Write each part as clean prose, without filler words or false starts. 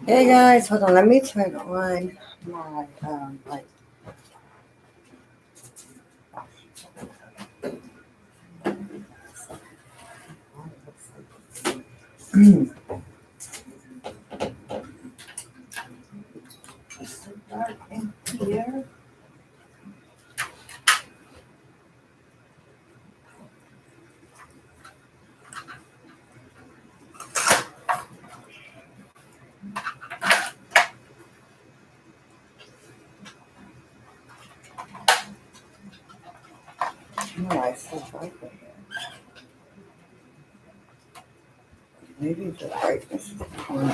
Hey guys, hold on. Let me turn on my light. Start in here. No, I see right here. Maybe the brightness is on.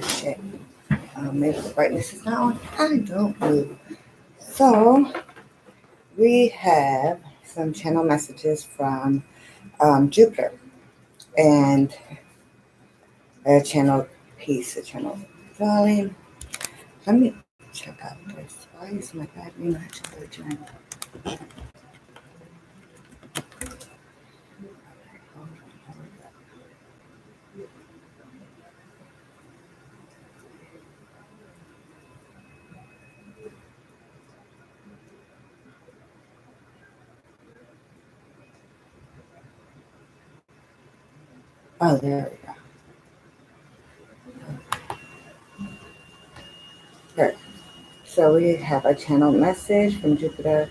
Shit. Maybe the brightness is not on. I don't know. So we have some channel messages from Jupiter and a channel piece, a channel darling. Let me check out this. Why is my battery not charging? Oh, there we go. Here. So we have a channel message from Jupiter.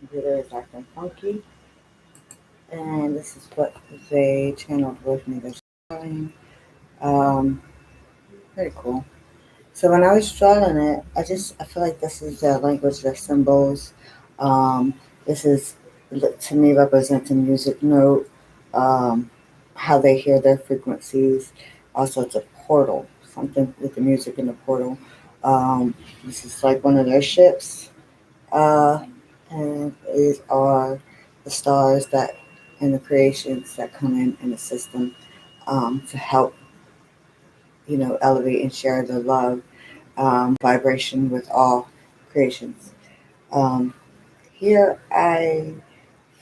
Jupiter is acting funky. And this is what they channeled with me this morning. Um, Pretty cool. So when I was drawing it, I feel like this is the language, the symbols. Um, this is to me represents a music note, um, how they hear their frequencies. Also, it's a portal, something with the music in the portal. This is like one of their ships, uh, and these are the stars that and the creations that come in the system to help elevate and share the love vibration with all creations. Um, Here, I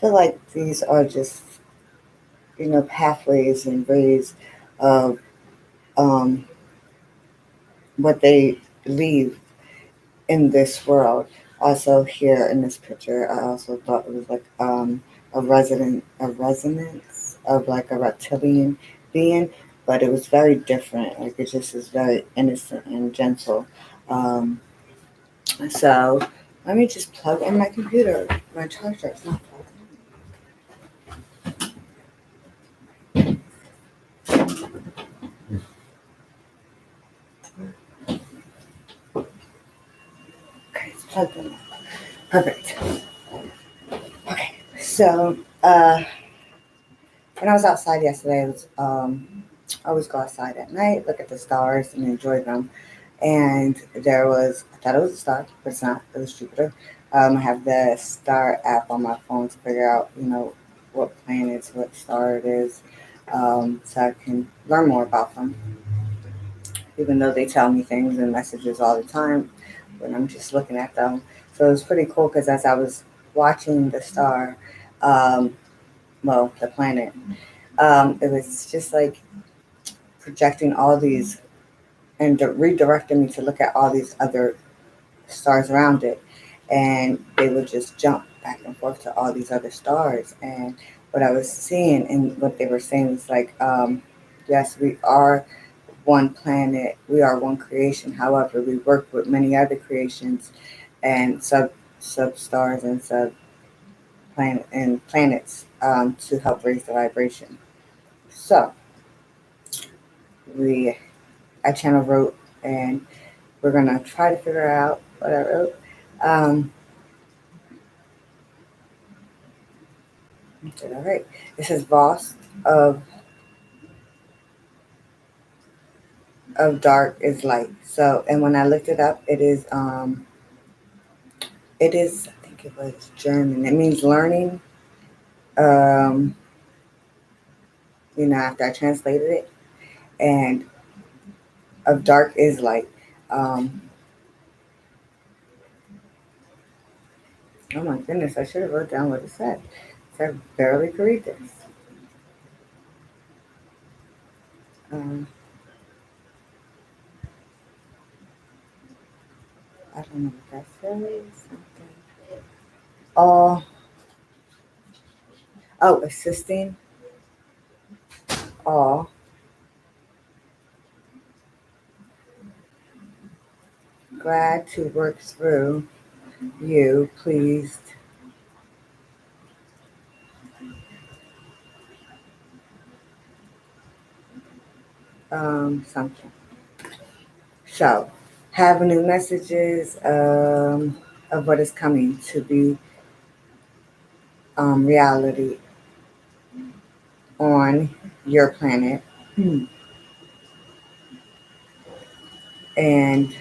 feel like these are just, pathways and ways of um, what they leave in this world. Also, here in this picture, I also thought it was like a resonance of like a reptilian being, but it was very different. Like it just is very innocent and gentle. Um, So let me just plug in my computer. My charger is not plugged in. Okay, it's plugged in. Perfect. Okay, so when I was outside yesterday, I always go outside at night, look at the stars, and enjoy them. And I thought it was a star, but it's not. It was Jupiter. I have the star app on my phone to figure out, what planets, what star it is, so I can learn more about them. Even though they tell me things and messages all the time when I'm just looking at them. So it was pretty cool because as I was watching the star, um, the planet, it was just like projecting all these and redirecting me to look at all these other stars around it. And they would just jump back and forth to all these other stars. And what I was seeing and what they were saying was like, yes, we are one planet, we are one creation. However, we work with many other creations and sub stars and sub planets to help raise the vibration. So we I channel wrote and we're gonna try to figure out what I wrote. Um, Did all right. It says Voss of dark is light. So and when I looked it up, it is I think it was German. It means learning. Um, after I translated it, and of dark is light. Um, oh my goodness, I should have wrote down what it said. So I barely could read this. Um, I don't know what that says. Something. All, assisting all, glad to work through you, pleased, something. So, have new messages of what is coming to be reality on your planet. And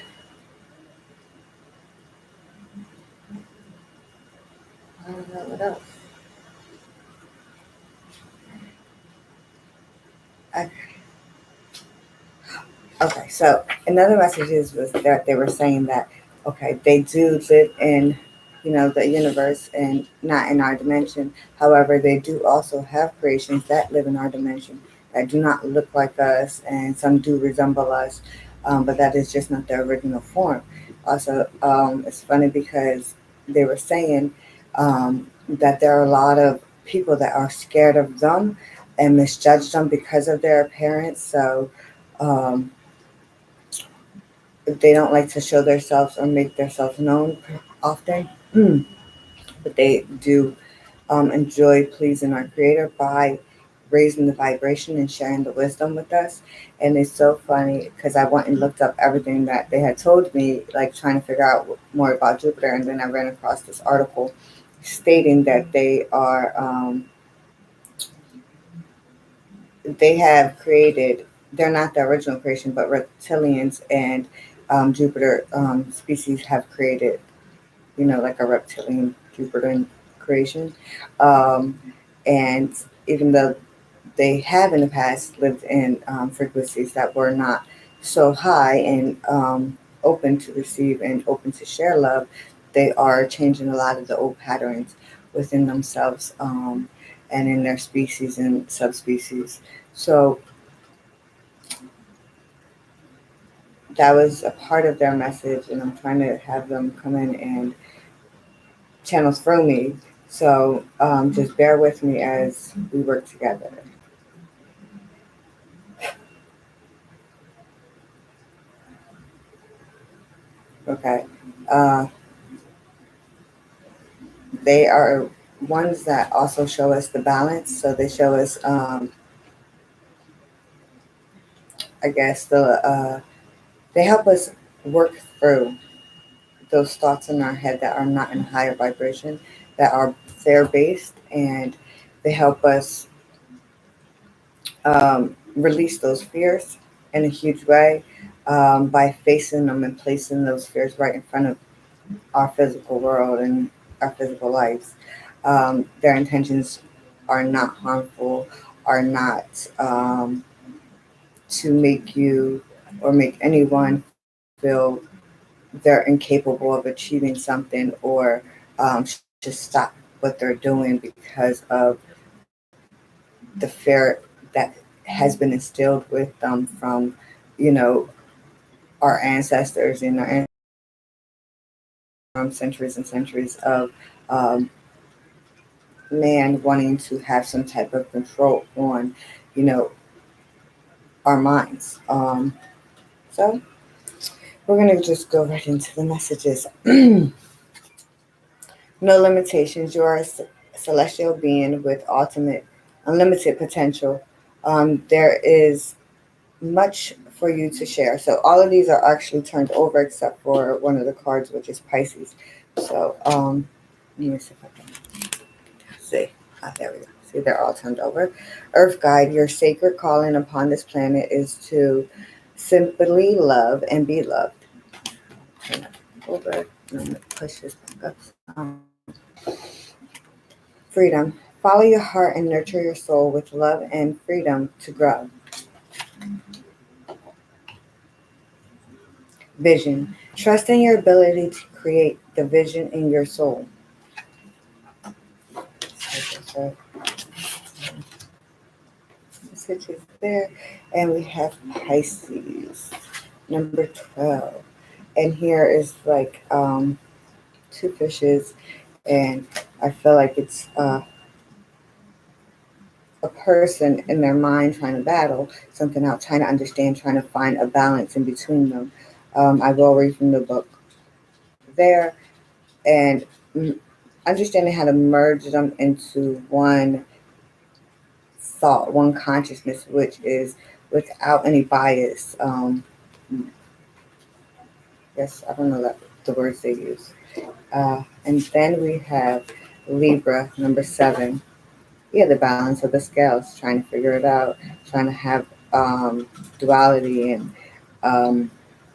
I don't know what else. I, okay, so another messages was that they were saying that okay, they do live in the universe and not in our dimension. However, they do also have creations that live in our dimension that do not look like us, and some do resemble us, but that is just not their original form. Also, it's funny because they were saying that there are a lot of people that are scared of them and misjudge them because of their appearance. So. Um, they don't like to show themselves or make themselves known often, but they do enjoy pleasing our Creator by raising the vibration and sharing the wisdom with us. And it's so funny because I went and looked up everything that they had told me, like trying to figure out more about Jupiter, and then I ran across this article stating that they have created. They're not the original creation, but reptilians and Jupiter species have created like a reptilian Jupiter creation. Um, and even though they have in the past lived in frequencies that were not so high and open to receive and open to share love, they are changing a lot of the old patterns within themselves and in their species and subspecies. So that was a part of their message, and I'm trying to have them come in and channels through me. So just bear with me as we work together. Okay. Uh, they are ones that also show us the balance. So they show us, I guess, they help us work through those thoughts in our head that are not in higher vibration, that are fear based, and they help us release those fears in a huge way by facing them and placing those fears right in front of our physical world and our physical lives. Their intentions are not harmful, are not to make you or make anyone feel they're incapable of achieving something or should stop what they're doing because of the fear that has been instilled with them from, you know, our ancestors and our centuries and centuries of um, man wanting to have some type of control on, you know, our minds. So we're going to just go right into the messages. No limitations. You are a celestial being with ultimate, unlimited potential. There is much for you to share. So all of these are actually turned over except for one of the cards, which is Pisces. So let me see if I can see. There we go. See, they're all turned over. Earth Guide, your sacred calling upon this planet is to simply love and be loved. Turn it over. And I'm going to push this back up. Freedom. Follow your heart and nurture your soul with love and freedom to grow. Vision. Trust in your ability to create the vision in your soul. Message is there. And we have Pisces, number 12. And here is like two fishes, and I feel like it's a person in their mind trying to battle something out, trying to understand, trying to find a balance in between them. I will read from the book there, and understanding how to merge them into one thought, one consciousness, which is without any bias. Yes, I don't know the words they use. And then we have Libra, number 7. Yeah, the balance of the scales, trying to figure it out, trying to have duality and um,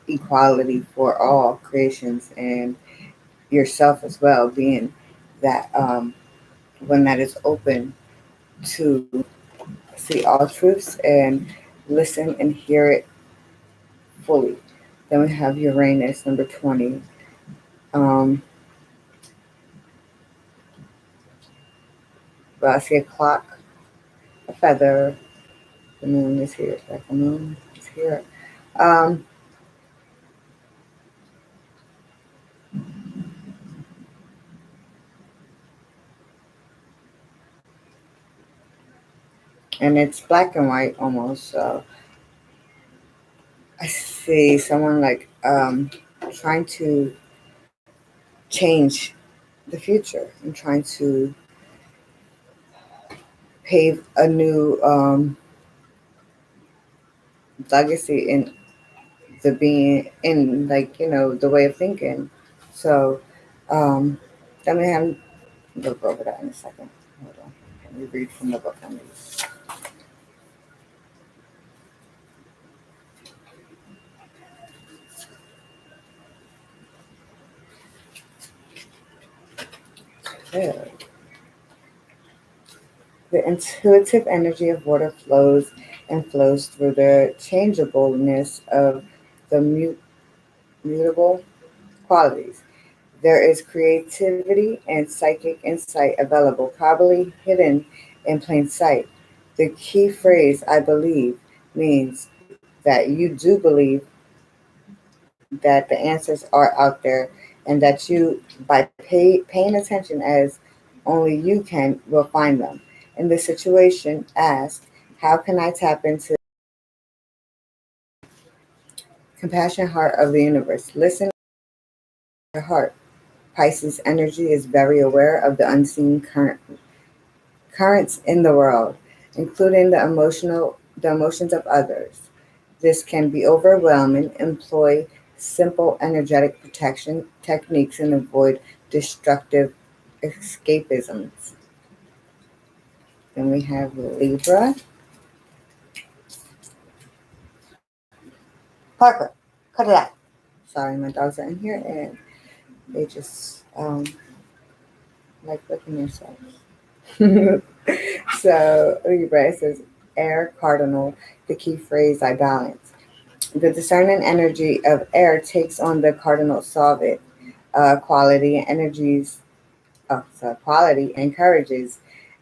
equality for all creations and yourself as well, being that one that is open to see all truths and listen and hear it fully. Then we have Uranus, number 20. Um, well, I see a clock, a feather. The moon is here. Like the moon is here. Um, and it's black and white almost. So I see someone like trying to change the future and trying to pave a new legacy in the being in like the way of thinking. So um, let me have look over that in a second. Hold on, let me read from the book. Okay. The intuitive energy of water flows and flows through the changeableness of the mutable qualities. There is creativity and psychic insight available, probably hidden in plain sight. The key phrase, I believe, means that you do believe that the answers are out there and that you, by paying attention as only you can, will find them. In this situation, ask, how can I tap into compassion heart of the universe? Listen to your heart. Pisces energy is very aware of the unseen currents in the world, including the emotions of others. This can be overwhelming. Employ simple energetic protection techniques and avoid destructive escapisms. Then we have Libra. Parker, cut it out. Sorry, my dogs are in here and they just like licking themselves. So Libra, it says air cardinal, the key phrase I balance. The discerning energy of air takes on the cardinal solvent quality and energies. Quality encourages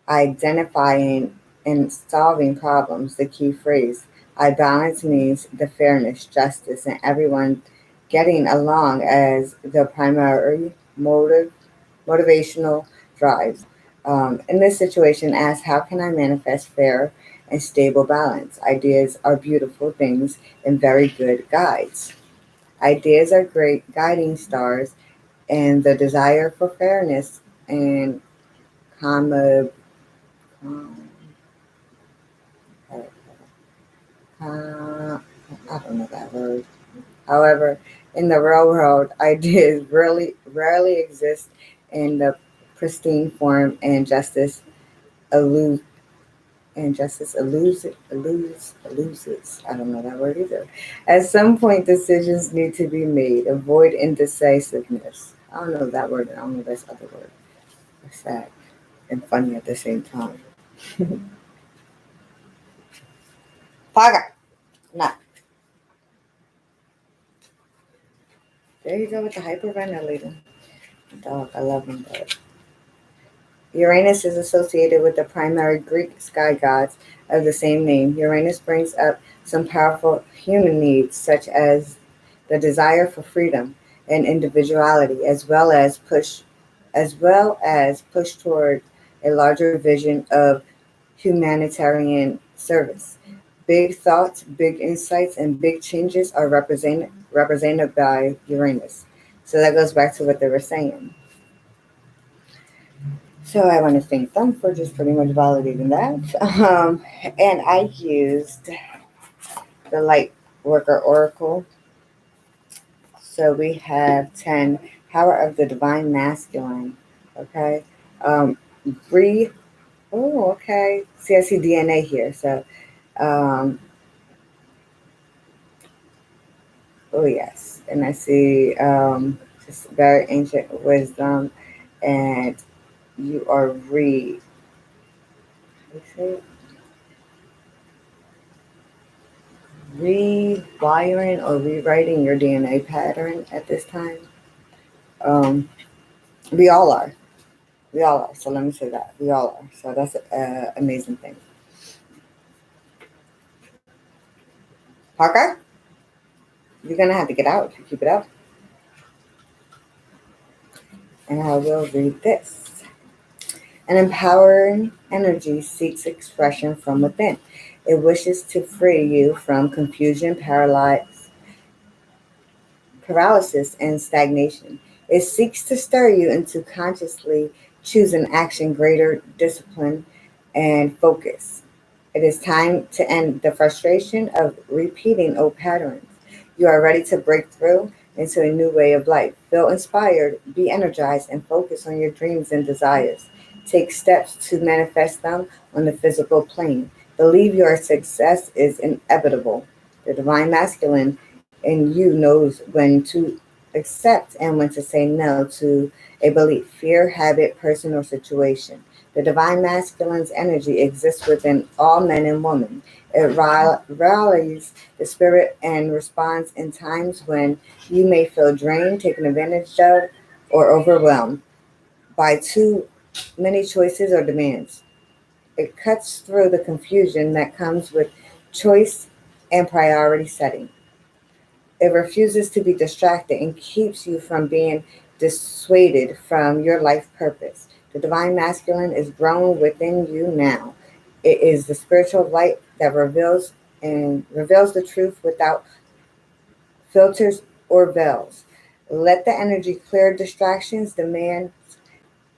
identifying and solving problems. The key phrase I balance means the fairness, justice, and everyone getting along as the primary motivational drives. In this situation, ask how can I manifest fair and stable balance? Ideas are beautiful things and very good guides. Ideas are great guiding stars, and the desire for fairness and comma, um, I don't know that word. However, in the real world, ideas really rarely exist in the pristine form, and eludes eludes. I don't know that word either. At some point, decisions need to be made. Avoid indecisiveness. I don't know that word. I don't know this other word. It's sad and funny at the same time. Parker, no. There you go with the hyperventilating. Dog, I love him, but Uranus is associated with the primary Greek sky gods of the same name. Uranus brings up some powerful human needs, such as the desire for freedom and individuality, as well as push toward a larger vision of humanitarian service. Big thoughts, big insights, and big changes are represented by Uranus. So that goes back to what they were saying. So I want to thank them for just pretty much validating that. And I used the Light Worker Oracle. So we have 10, Power of the Divine Masculine. Okay. Um, Re. Oh, okay. See, I see DNA here. So, um, oh, yes. And I see just very ancient wisdom. And you are rewiring or rewriting your DNA pattern at this time. Um, we all are. We all are. So let me say that. We all are. So that's an amazing thing. Parker, you're going to have to get out if you keep it up. And I will read this. An empowering energy seeks expression from within. It wishes to free you from confusion, paralysis, and stagnation. It seeks to stir you into consciously choosing action, greater discipline, and focus. It is time to end the frustration of repeating old patterns. You are ready to break through into a new way of life. Feel inspired, be energized, and focus on your dreams and desires. Take steps to manifest them on the physical plane. Believe your success is inevitable. The divine masculine in you knows when to accept and when to say no to a belief, fear, habit, person, or situation. The divine masculine's energy exists within all men and women. It rallies the spirit and responds in times when you may feel drained, taken advantage of, or overwhelmed by too many choices or demands. It cuts through the confusion that comes with choice and priority setting. It refuses to be distracted and keeps you from being dissuaded from your life purpose. The divine masculine is grown within you now. It is the spiritual light that reveals the truth without filters or veils. Let the energy clear distractions, demands,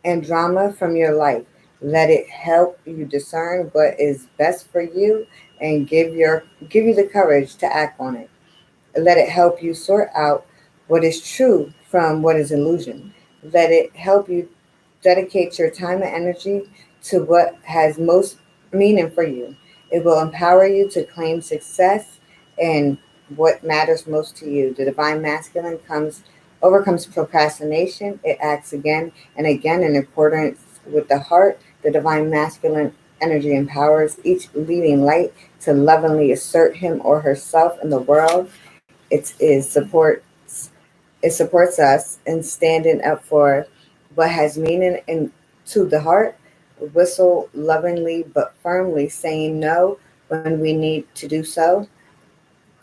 and drama from your life. Let it help you discern what is best for you and give you the courage to act on it. Let it help you sort out what is true from what is illusion. Let it help you dedicate your time and energy to what has most meaning for you. It will empower you to claim success and what matters most to you. The divine masculine overcomes procrastination. It acts again and again in accordance with the heart. The divine masculine energy empowers each leading light to lovingly assert him or herself in the world. It supports us in standing up for what has meaning in to the heart. Whistle lovingly but firmly, saying no when we need to do so.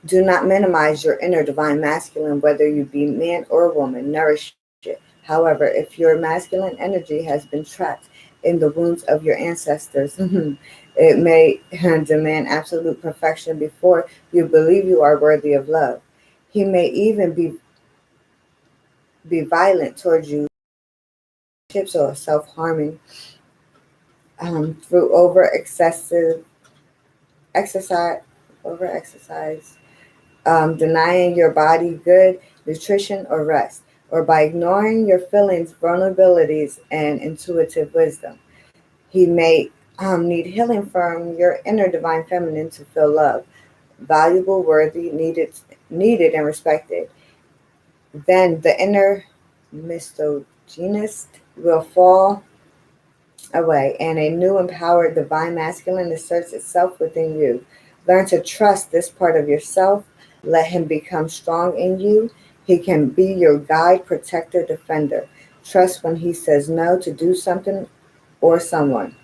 Do not minimize your inner divine masculine, whether you be man or woman. Nourish it. However, if your masculine energy has been trapped in the wounds of your ancestors, it may demand absolute perfection before you believe you are worthy of love. He may even be violent towards you, tips or self-harming through exercise, over exercise, denying your body good nutrition or rest, or by ignoring your feelings, vulnerabilities, and intuitive wisdom. He may need healing from your inner divine feminine to feel love, valuable, worthy, needed, and respected. Then the inner misogynist will fall away, and a new empowered divine masculine asserts itself within you. Learn to trust this part of yourself. Let him become strong in you. He can be your guide, protector, defender. Trust when he says no to do something or someone.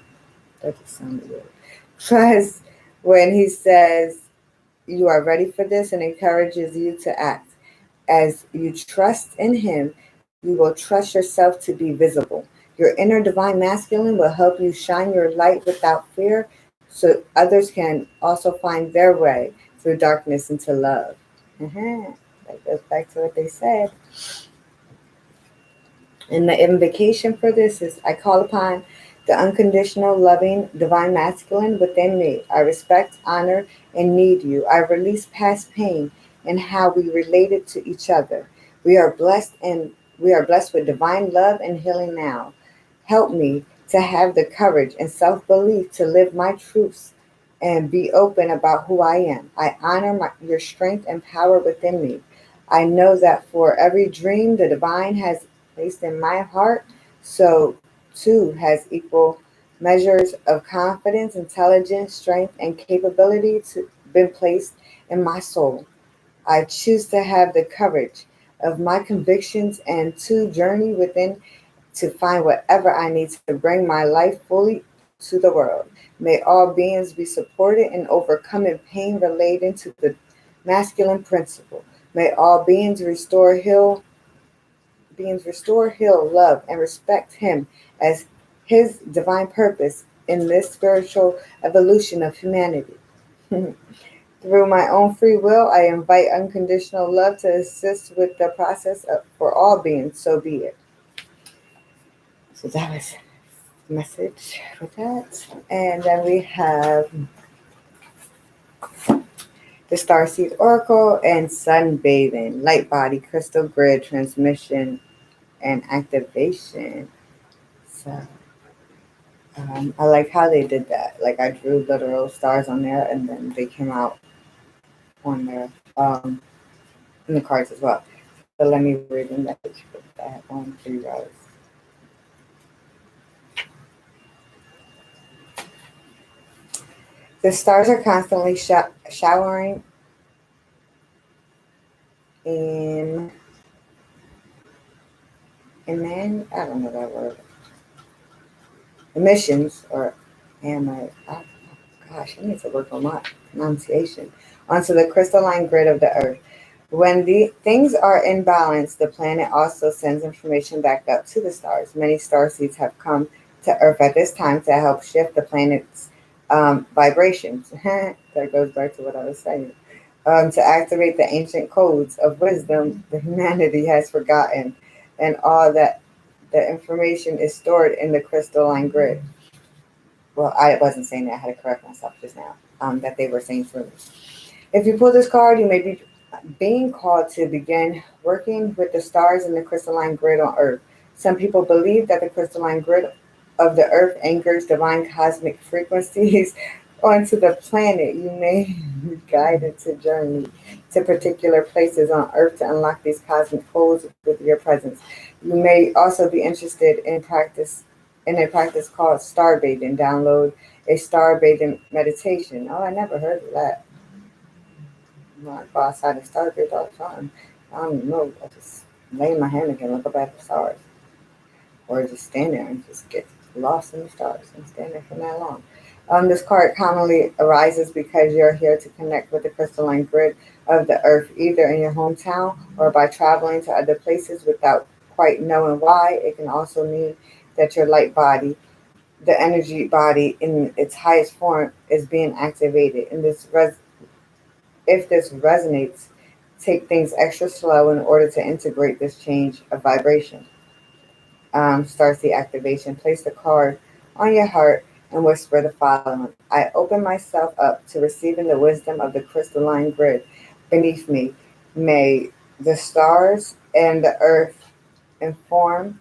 That just sounded weird. Trust when he says you are ready for this and encourages you to act. As you trust in Him, you will trust yourself to be visible. Your inner divine masculine will help you shine your light without fear so others can also find their way through darkness into love. That goes back to what they said. And the invocation for this is I call upon the unconditional, loving, divine masculine within me. I respect, honor, and need you. I release past pain and how we related to each other. We are blessed and we are blessed with divine love and healing now. Help me to have the courage and self-belief to live my truths and be open about who I am. I honor your strength and power within me. I know that for every dream the divine has placed in my heart, so too has equal measures of confidence, intelligence, strength, and capability to been placed in my soul. I choose to have the courage of my convictions and to journey within to find whatever I need to bring my life fully to the world. May all beings be supported in overcoming pain relating to the masculine principle. May all beings restore, heal, love, and respect him as his divine purpose in this spiritual evolution of humanity. Through my own free will, I invite unconditional love to assist with the process for all beings, so be it. So that was the message for that. And then we have the Starseed Oracle and Sunbathing, Light Body, Crystal Grid, Transmission, and Activation. So I like how they did that. Like I drew literal stars on there, and then they came out on there in the cards as well. So let me read the message for that one for you guys. The stars are constantly showering in, and then I don't know that word. Emissions, or am I? Oh, gosh, I need to work on my pronunciation. Onto the crystalline grid of the Earth. When the things are in balance, the planet also sends information back up to the stars. Many star seeds have come to Earth at this time to help shift the planet's vibrations. That goes back to what I was saying. To activate the ancient codes of wisdom the humanity has forgotten, and all that the information is stored in the crystalline grid. Well, I wasn't saying that. I had to correct myself just now. That they were saying for me. If you pull this card, you may be being called to begin working with the stars in the crystalline grid on Earth. Some people believe that the crystalline grid of the Earth anchors divine cosmic frequencies onto the planet. You may be guided to journey to particular places on Earth to unlock these cosmic codes with your presence. You may also be interested in a practice called star bathing. Download a star bathing meditation. Oh, I never heard of that. I go outside and start there all the time. I don't even know. I just lay in my hammock and look up at the stars. Or just stand there and just get lost in the stars and stand there for that long. This card commonly arises because you're here to connect with the crystalline grid of the earth, either in your hometown or by traveling to other places without quite knowing why. It can also mean that your light body, the energy body in its highest form, is being activated. And if this resonates, take things extra slow in order to integrate this change of vibration. Starts the activation. Place the card on your heart and whisper the following. I open myself up to receiving the wisdom of the crystalline grid beneath me. May the stars and the earth inform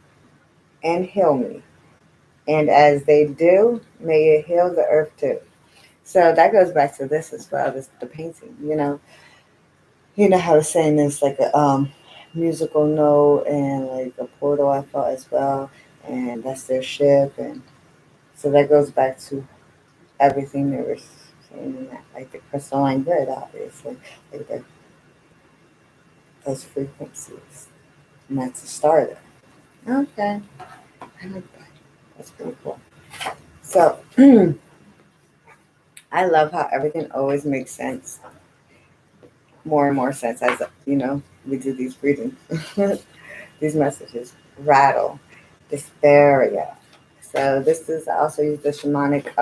and heal me. And as they do, may it heal the earth too. So that goes back to this as well, the painting, You know how the saying is like a musical note and like a portal I felt as well, and that's their ship, and so that goes back to everything they were saying in that, like the crystalline grid, obviously, like those frequencies, and that's a starter. Okay, I like that. That's pretty cool. So I love how everything always makes sense. more and more sense as we do these readings, these messages. Rattle, dysphagia. So this is, I also use the shamanic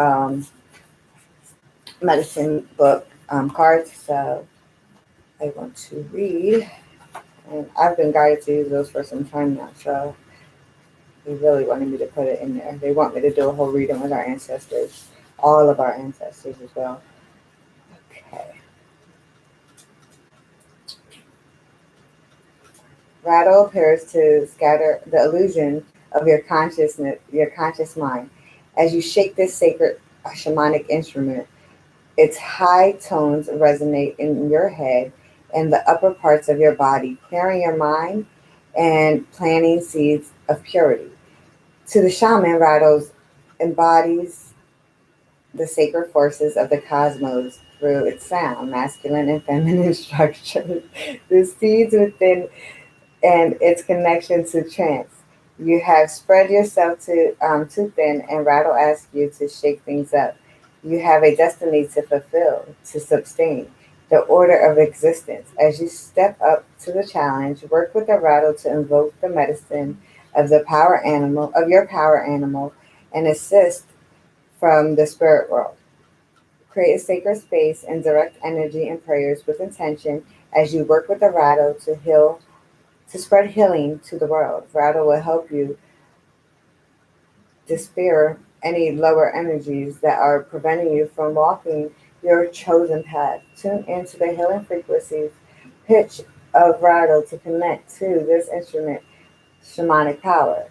medicine book cards. So I want to read, and I've been guided to use those for some time now. So they really wanted me to put it in there. They want me to do a whole reading with our ancestors, all of our ancestors as well. Okay. Rattle appears to scatter the illusion of your consciousness, your conscious mind. As you shake this sacred shamanic instrument, its high tones resonate in your head and the upper parts of your body, clearing your mind and planting seeds of purity. To the shaman, rattles embodies the sacred forces of the cosmos through its sound, masculine and feminine structures. The seeds within and its connection to trance. You have spread yourself too thin, and Rattle asks you to shake things up. You have a destiny to fulfill, to sustain the order of existence. As you step up to the challenge, work with the rattle to invoke the medicine of your power animal, and assist from the spirit world. Create a sacred space and direct energy and prayers with intention as you work with the rattle to spread healing to the world. Rattle will help you dispel any lower energies that are preventing you from walking your chosen path. Tune into the healing frequencies, pitch of rattle to connect to this instrument, shamanic power.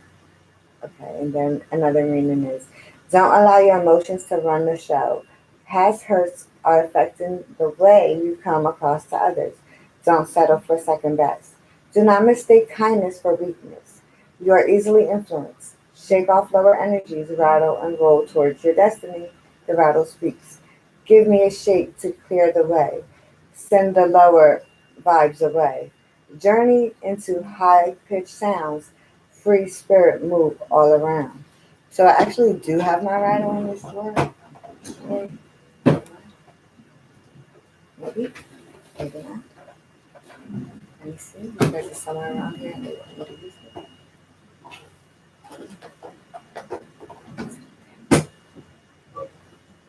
Okay, and then another meaning is don't allow your emotions to run the show. Past hurts are affecting the way you come across to others. Don't settle for second best. Do not mistake kindness for weakness. You are easily influenced. Shake off lower energies, rattle, and roll towards your destiny. The rattle speaks. Give me a shake to clear the way. Send the lower vibes away. Journey into high pitched sounds. Free spirit move all around. So I actually do have my rattle in this drawer. Maybe. Maybe not. Let me see. There's it somewhere around here. Maybe I need to use it.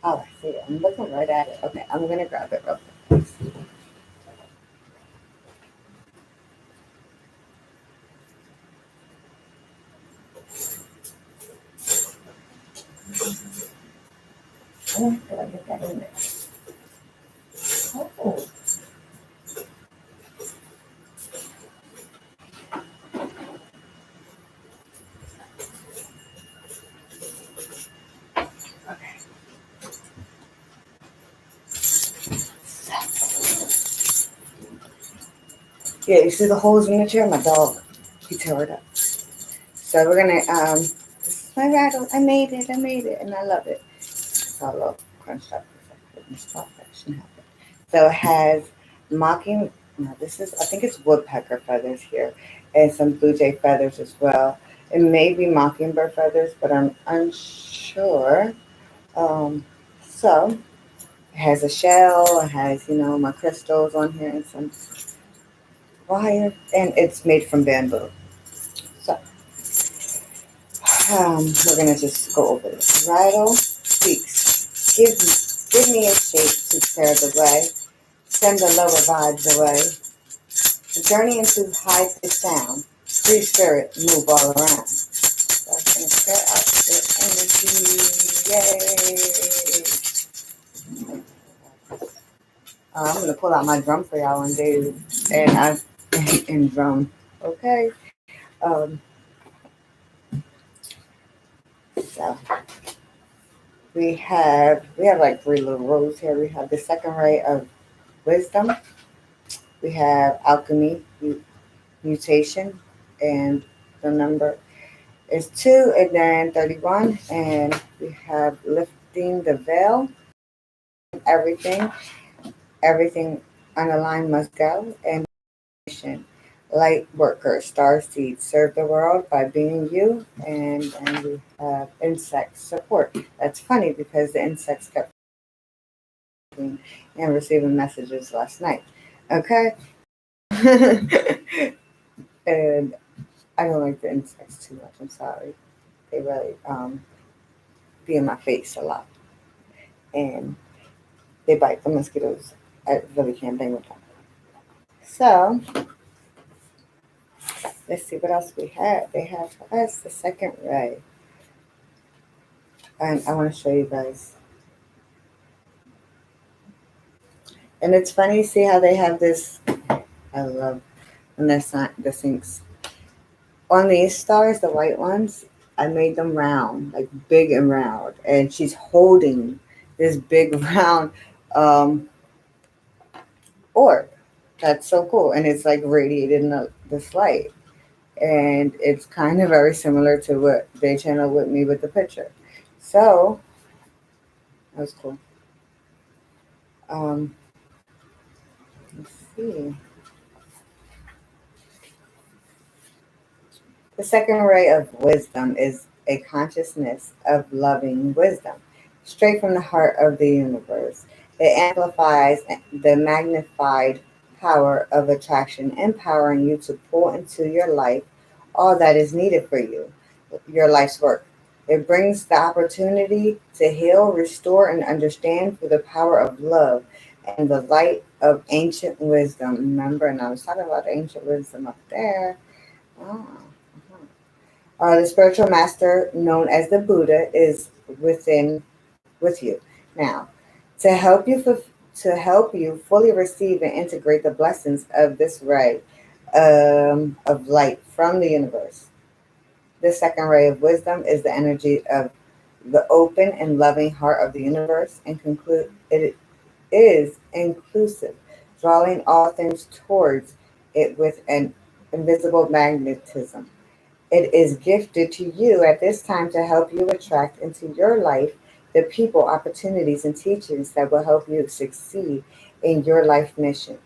Oh, I see it. I'm looking right at it. Okay, I'm gonna grab it real quick. Oh, did I get that in there? Oh, okay. Yeah, you see the holes in the chair? My dog, he tore it up. So we're gonna this is my rattle. I made it. I made it, and I love it. It's all a little crunched up because I couldn't stop that. Shouldn't happen. So it has mocking. No, this is, I think it's woodpecker feathers here, and some blue jay feathers as well. It may be mockingbird feathers, but I'm unsure. Um, so it has a shell. It has my crystals on here and some wire, and it's made from bamboo. So we're gonna just go over this. Rattle speaks. Give me a shape to clear the way. Send the lower vibes away. Journey into high pitched sound. Free spirit move all around. So I'm gonna clear out the energy. Yay! I'm gonna pull out my drum for y'all one day, and and drum. Okay. Um, so we have like three little rows here. We have the second ray of wisdom. We have alchemy, mutation, and the number is 2 and then 31. And we have lifting the veil. Everything, everything unaligned must go. And light worker, Starseeds, serve the world by being you. And then we have insect support. That's funny because the insects kept and receiving messages last night. Okay. And I don't like the insects too much. I'm sorry. They really be in my face a lot, and they bite the mosquitoes. I really can't bang with them. So let's see what else we have. They have for us the second ray, and I want to show you guys. And it's funny, see how they have this. I love when they're the sinks on these stars, the white ones. I made them round, like big and round, and she's holding this big round um, orb. That's so cool, and it's like radiated in this light, and it's kind of very similar to what they channeled with me with the picture. So that was cool. Um, let's see. The second ray of wisdom is a consciousness of loving wisdom, straight from the heart of the universe. It amplifies the magnified power of attraction, empowering you to pull into your life all that is needed for you, your life's work. It brings the opportunity to heal, restore, and understand through the power of love and the light of ancient wisdom. Remember, and I was talking about ancient wisdom up there. Oh. The spiritual master, known as the Buddha, is within with you now to help you fully receive and integrate the blessings of this ray of light from the universe. The second ray of wisdom is the energy of the open and loving heart of the universe, and conclude it is inclusive, drawing all things towards it with an invisible magnetism. It is gifted to you at this time to help you attract into your life the people, opportunities, and teachings that will help you succeed in your life mission.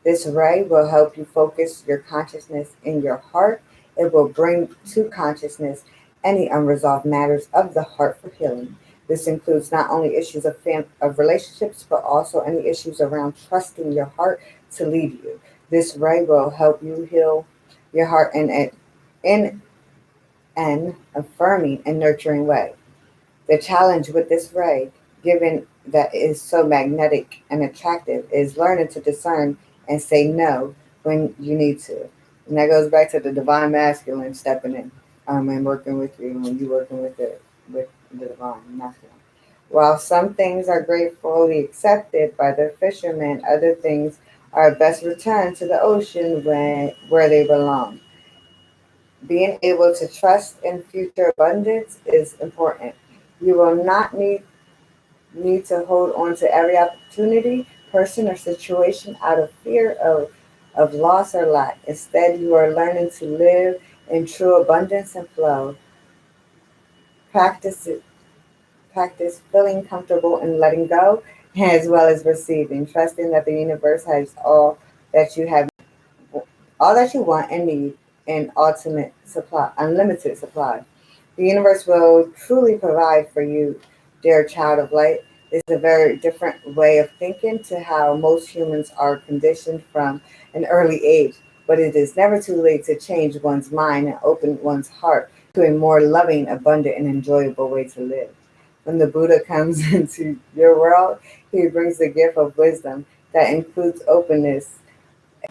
This ray will help you focus your consciousness in your heart. It will bring to consciousness any unresolved matters of the heart for healing. This includes not only issues of relationships, but also any issues around trusting your heart to lead you. This ray will help you heal your heart in an affirming and nurturing way. The challenge with this ray, given that it is so magnetic and attractive, is learning to discern and say no when you need to. And that goes back to the divine masculine stepping in and working with you when you're working with the divine masculine. While some things are gratefully accepted by the fishermen, other things are best returned to the ocean where they belong. Being able to trust in future abundance is important. You will not need to hold on to every opportunity, person, or situation out of fear of loss or lack. Instead, you are learning to live in true abundance and flow. Practice practice feeling comfortable in letting go as well as receiving, trusting that the universe has that you have all that you want and need in ultimate supply, unlimited supply. The universe will truly provide for you, dear child of light. This is a very different way of thinking to how most humans are conditioned from an early age. But it is never too late to change one's mind and open one's heart to a more loving, abundant, and enjoyable way to live. When the Buddha comes into your world, he brings the gift of wisdom that includes openness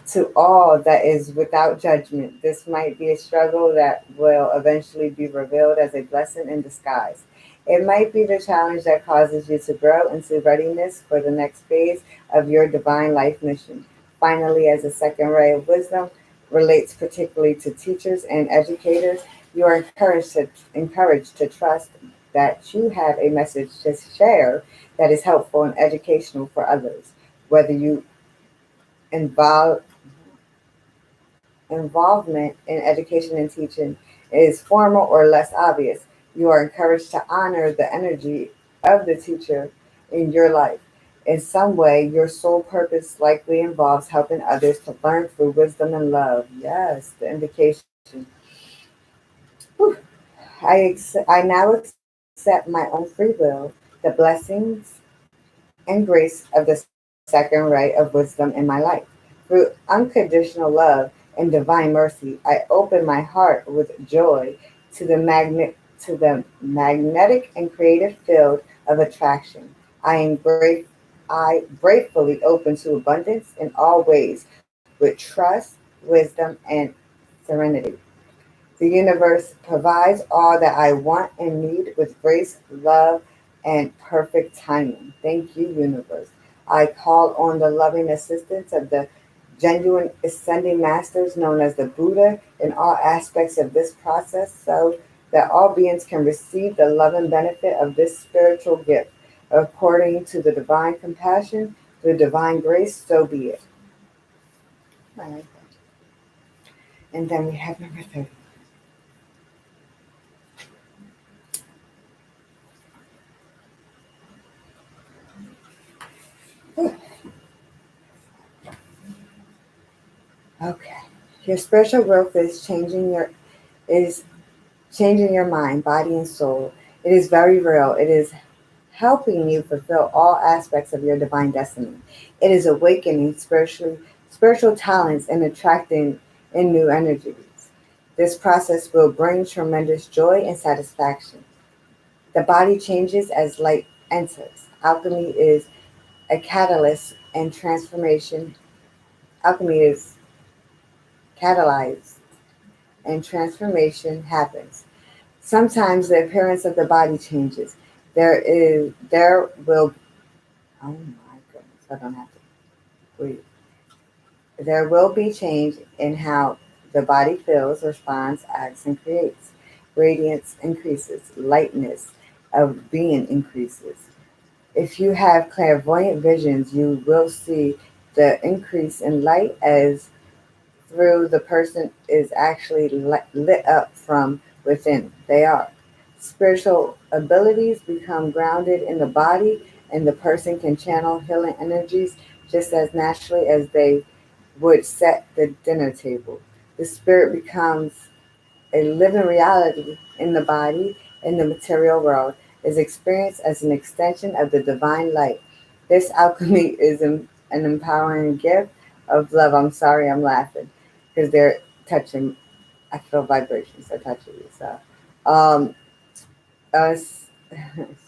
to all that is without judgment. This might be a struggle that will eventually be revealed as a blessing in disguise. It might be the challenge that causes you to grow into readiness for the next phase of your divine life mission. Finally, as a second ray of wisdom relates particularly to teachers and educators, you are encouraged to trust that you have a message to share that is helpful and educational for others. Whether you involve involvement in education and teaching is formal or less obvious, you are encouraged to honor the energy of the teacher in your life. In some way, your sole purpose likely involves helping others to learn through wisdom and love. Yes, the indication. Whew. I now accept my own free will, the blessings and grace of the second ray of wisdom in my life. Through unconditional love and divine mercy, I open my heart with joy to the magnetic and creative field of attraction. I am gratefully open to abundance in all ways with trust, wisdom, and serenity. The universe provides all that I want and need with grace, love, and perfect timing. Thank you, universe. I call on the loving assistance of the genuine ascending masters known as the Buddha in all aspects of this process so that all beings can receive the love and benefit of this spiritual gift. According to the divine compassion, the divine grace, so be it. I like that. And then we have number 30. Okay. Your spiritual growth is changing your mind, body, and soul. It is very real. It is helping you fulfill all aspects of your divine destiny. It is awakening spiritual talents and attracting in new energies. This process will bring tremendous joy and satisfaction. The body changes as light enters. Alchemy is a catalyst and transformation. Alchemy is catalyzed and transformation happens. Sometimes the appearance of the body changes. There will oh my goodness, I don't have to breathe. There will be change in how the body feels, responds, acts, and creates. Radiance increases, lightness of being increases. If you have clairvoyant visions, you will see the increase in light as through the person is actually lit up from within. They are. Spiritual abilities become grounded in the body, and the person can channel healing energies just as naturally as they would set the dinner table. The spirit becomes a living reality in the body, in the material world, is experienced as an extension of the divine light. This alchemy is an empowering gift of love. I'm sorry, I'm laughing because they're touching. I feel vibrations. They're touching me. So, um, us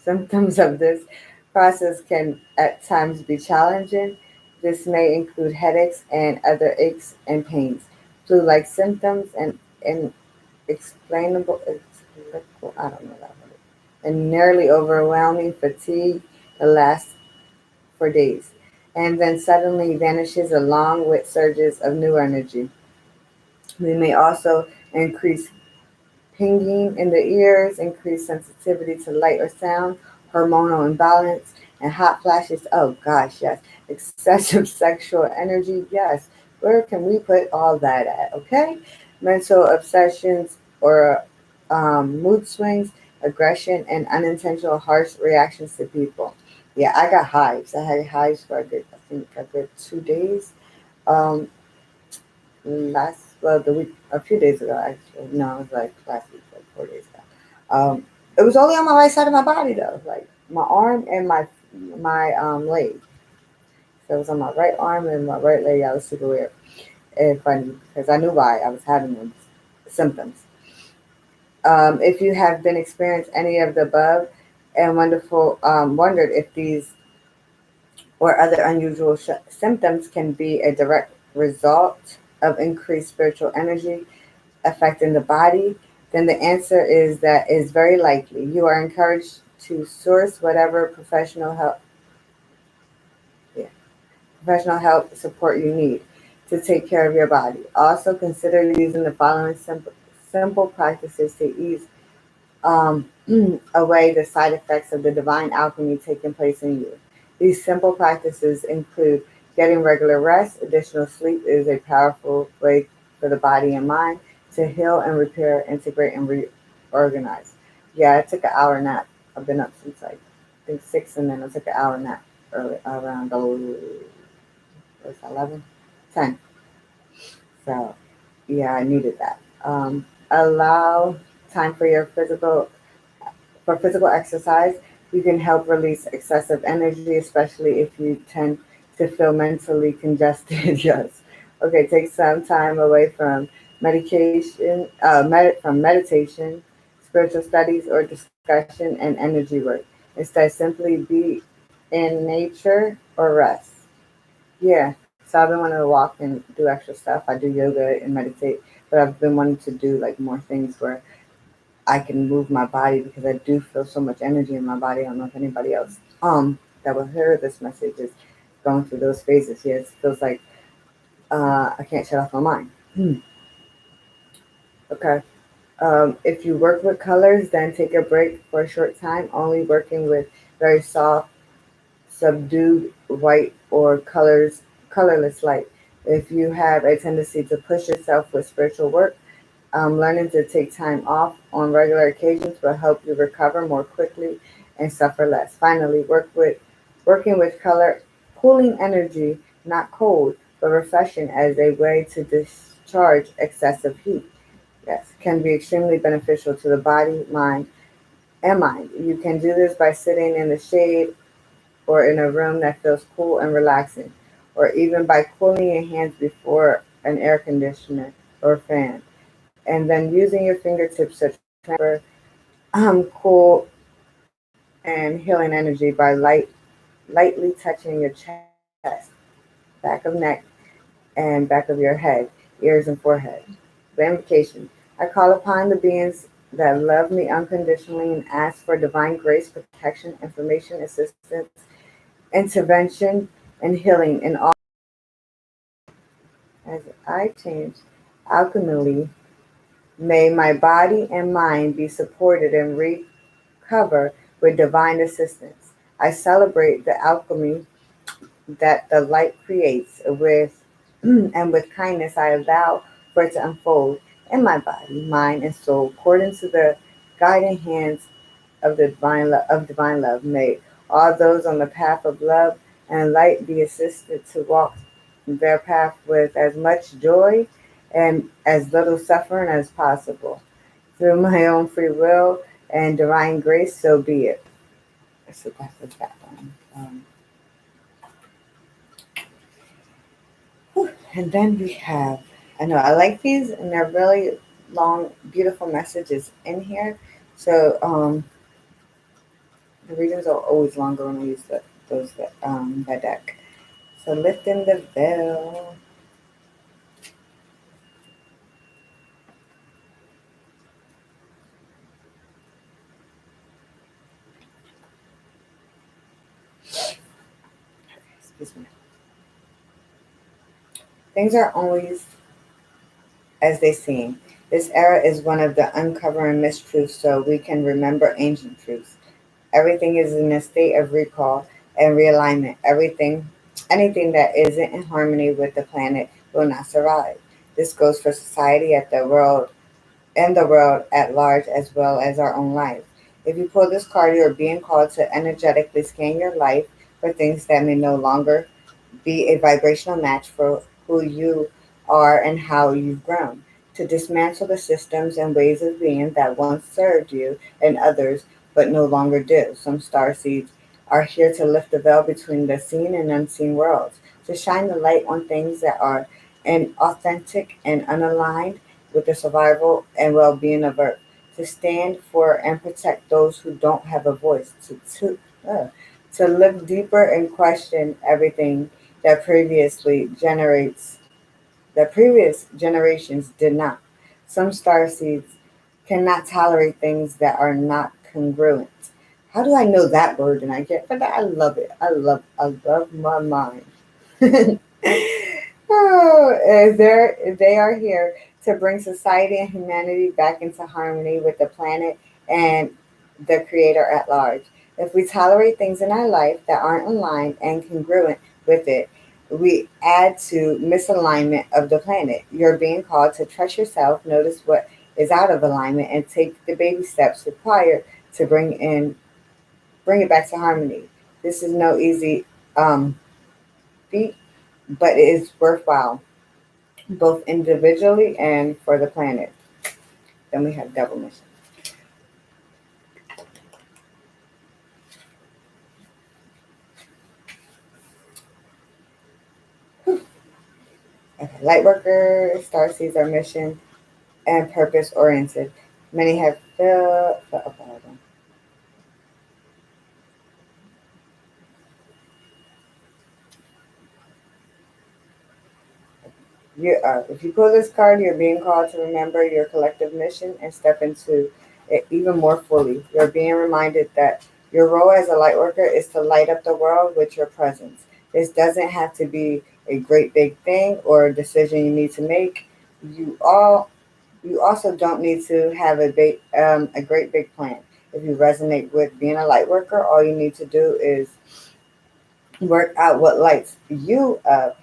symptoms of this process can at times be challenging. This may include headaches and other aches and pains, flu-like symptoms, and I don't know that word, and nearly overwhelming fatigue that lasts for days, and then suddenly vanishes along with surges of new energy. We may also increase pinging in the ears, increased sensitivity to light or sound, hormonal imbalance, and hot flashes. Oh gosh, yes. Excessive sexual energy. Yes. Where can we put all that at? Okay. Mental obsessions or mood swings, aggression, and unintentional harsh reactions to people. Yeah, I got hives. I had hives for I think a good 2 days. Um, the week, a few days ago, actually. No, it was like last week, like 4 days ago. It was only on my right side of my body though, like my arm and my leg. So it was on my right arm and my right leg. I was super weird and funny because I knew why I was having those symptoms. If you have been experienced any of the above and wondered if these or other unusual symptoms can be a direct result of increased spiritual energy affecting the body, then the answer is that is very likely. You are encouraged to source whatever yeah, professional help support you need to take care of your body. Also consider using the following simple practices to ease away the side effects of the divine alchemy taking place in you. These simple practices include getting regular rest. Additional sleep is a powerful way for the body and mind to heal and repair, integrate, and reorganize. Yeah, I took an hour nap. I've been up since like I think 6, and then I took an hour nap early around 11, 10. So yeah, I needed that. Allow time for physical exercise. You can help release excessive energy, especially if you tend to feel mentally congested. Yes. Okay, take some time away from from meditation, spiritual studies, or discussion and energy work. Instead, simply be in nature or rest. Yeah, so I've been wanting to walk and do extra stuff. I do yoga and meditate, but I've been wanting to do like more things where I can move my body because I do feel so much energy in my body. I don't know if anybody else that will hear this message is going through those phases. Yeah, it feels like I can't shut off my mind. Okay. If you work with colors, then take a break for a short time, only working with very soft, subdued white or colorless light. If you have a tendency to push yourself with spiritual work, learning to take time off on regular occasions will help you recover more quickly and suffer less. Finally, working with color, cooling energy, not cold, but refreshing as a way to discharge excessive heat. Yes, can be extremely beneficial to the body, mind, and mind. You can do this by sitting in the shade or in a room that feels cool and relaxing, or even by cooling your hands before an air conditioner or fan, and then using your fingertips to transfer cool and healing energy by lightly touching your chest, back of neck, and back of your head, ears, and forehead. The invocation: I call upon the beings that love me unconditionally and ask for divine grace, protection, information, assistance, intervention, and healing in all. As I change alchemically, may my body and mind be supported and recover with divine assistance. I celebrate the alchemy that the light creates with and with kindness I allow for it to unfold in my body, mind, and soul according to the guiding hands of the divine love. May all those on the path of love and light be assisted to walk their path with as much joy and as little suffering as possible. Through my own free will and divine grace, so be it. So that was that one. And then we have, I know I like these, and they're really long, beautiful messages in here. So the readings are always longer when I use that deck. So lifting the veil. Excuse me. Things are always as they seem. This era is one of the uncovering mistruths so we can remember ancient truths. Everything is in a state of recall and realignment. Anything that isn't in harmony with the planet will not survive. This goes for society at the world and the world at large as well as our own lives. If you pull this card, you are being called to energetically scan your life for things that may no longer be a vibrational match for who you are and how you've grown, to dismantle the systems and ways of being that once served you and others but no longer do. Some star seeds are here to lift the veil between the seen and unseen worlds, to shine the light on things that are inauthentic and unaligned with the survival and well being of Earth, to stand for and protect those who don't have a voice, to look deeper and question everything that previous generations did not. Some star seeds cannot tolerate things that are not congruent. How do I know that word? And I get, but I love it. I love my mind. Oh, they are here to bring society and humanity back into harmony with the planet and the Creator at large. If we tolerate things in our life that aren't aligned and congruent with it, we add to misalignment of the planet. You're being called to trust yourself, notice what is out of alignment, and take the baby steps required to bring it back to harmony. This is no easy feat, but it is worthwhile, both individually and for the planet. Then we have double mission. Okay. Lightworker, starseeds are mission and purpose oriented. Many have okay, hold on. If you pull this card, you're being called to remember your collective mission and step into it even more fully. You're being reminded that your role as a light worker is to light up the world with your presence. This doesn't have to be a great big thing or a decision you need to make. You all you also don't need to have a great big plan. If you resonate with being a light worker, all you need to do is work out what lights you up,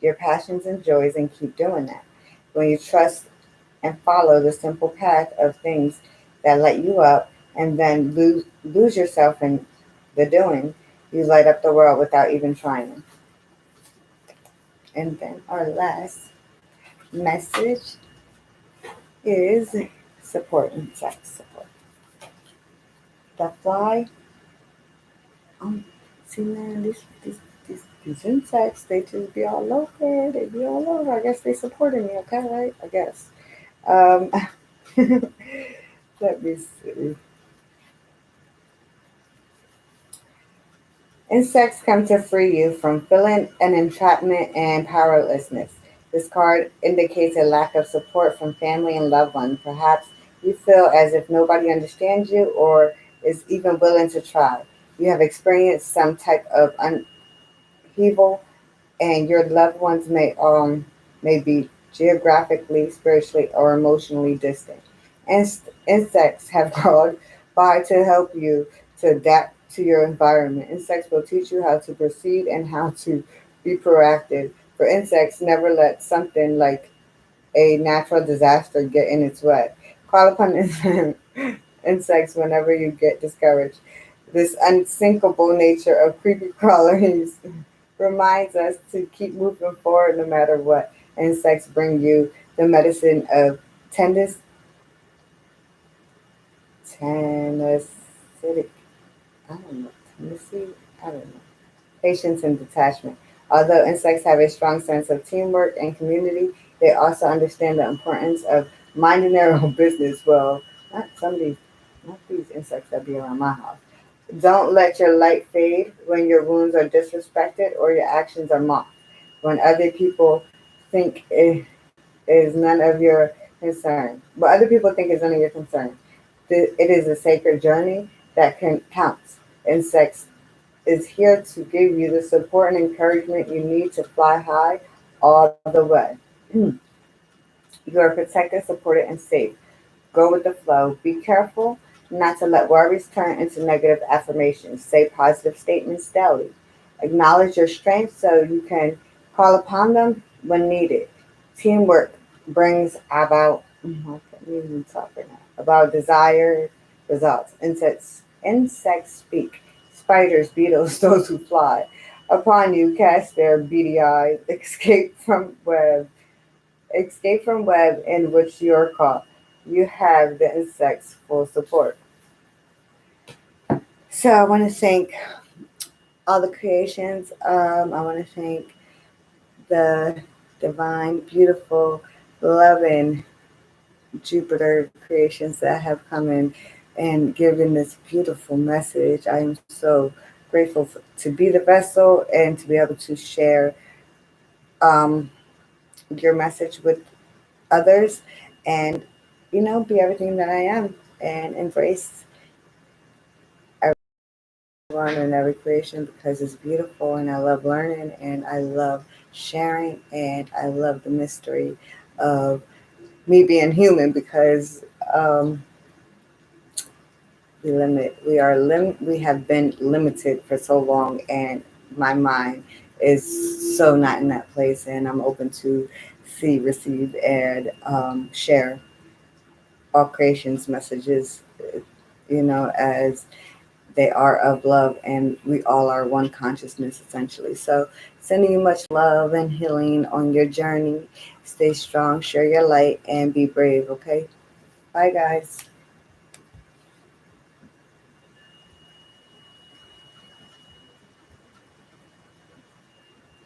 your passions and joys, and keep doing that. When you trust and follow the simple path of things that light you up and then lose yourself in the doing, you light up the world without even trying. And then our last message is support and sex support. The fly, see man, these insects, they just be all over. They be all over. I guess they supporting me, okay, right? I guess. Um, let me see. Insects come to free you from feeling an entrapment and powerlessness. This card indicates a lack of support from family and loved ones. Perhaps you feel as if nobody understands you or is even willing to try. You have experienced some type of upheaval, and your loved ones may be geographically, spiritually, or emotionally distant. Insects have crawled by to help you to adapt to your environment. Insects will teach you how to proceed and how to be proactive. For insects, never let something like a natural disaster get in its way. Call upon insects whenever you get discouraged. This unsinkable nature of creepy crawlers reminds us to keep moving forward no matter what. Insects bring you the medicine of tendis, tenacity, I don't know, tenacity, I don't know, patience and detachment. Although insects have a strong sense of teamwork and community, they also understand the importance of minding their own business. Well, not these insects that be around my house. Don't let your light fade when your wounds are disrespected or your actions are mocked. When other people think it is none of your concern. What other people think is none of your concern. It is a sacred journey that counts. Insects is here to give you the support and encouragement you need to fly high all the way. You are protected, supported, and safe. Go with the flow. Be careful not to let worries turn into negative affirmations. Say positive statements daily. Acknowledge your strengths so you can call upon them when needed. Teamwork brings about I can't even talk right now, about desired results. Insects speak. Spiders, beetles, those who fly. Upon you cast their beady eyes, escape from web in which you are caught. You have the insects for support. So I want to thank all the creations. I want to thank the divine, beautiful, loving Jupiter creations that have come in and given this beautiful message. I am so grateful to be the vessel and to be able to share um, your message with others and, be everything that I am and embrace everyone and every creation because it's beautiful and I love learning and I love sharing and I love the mystery of me being human because we have been limited for so long and my mind is so not in that place and I'm open to see, receive, and share all creation's messages, as they are of love and we all are one consciousness essentially. So sending you much love and healing on your journey. Stay strong, share your light, and be brave, okay? Bye guys.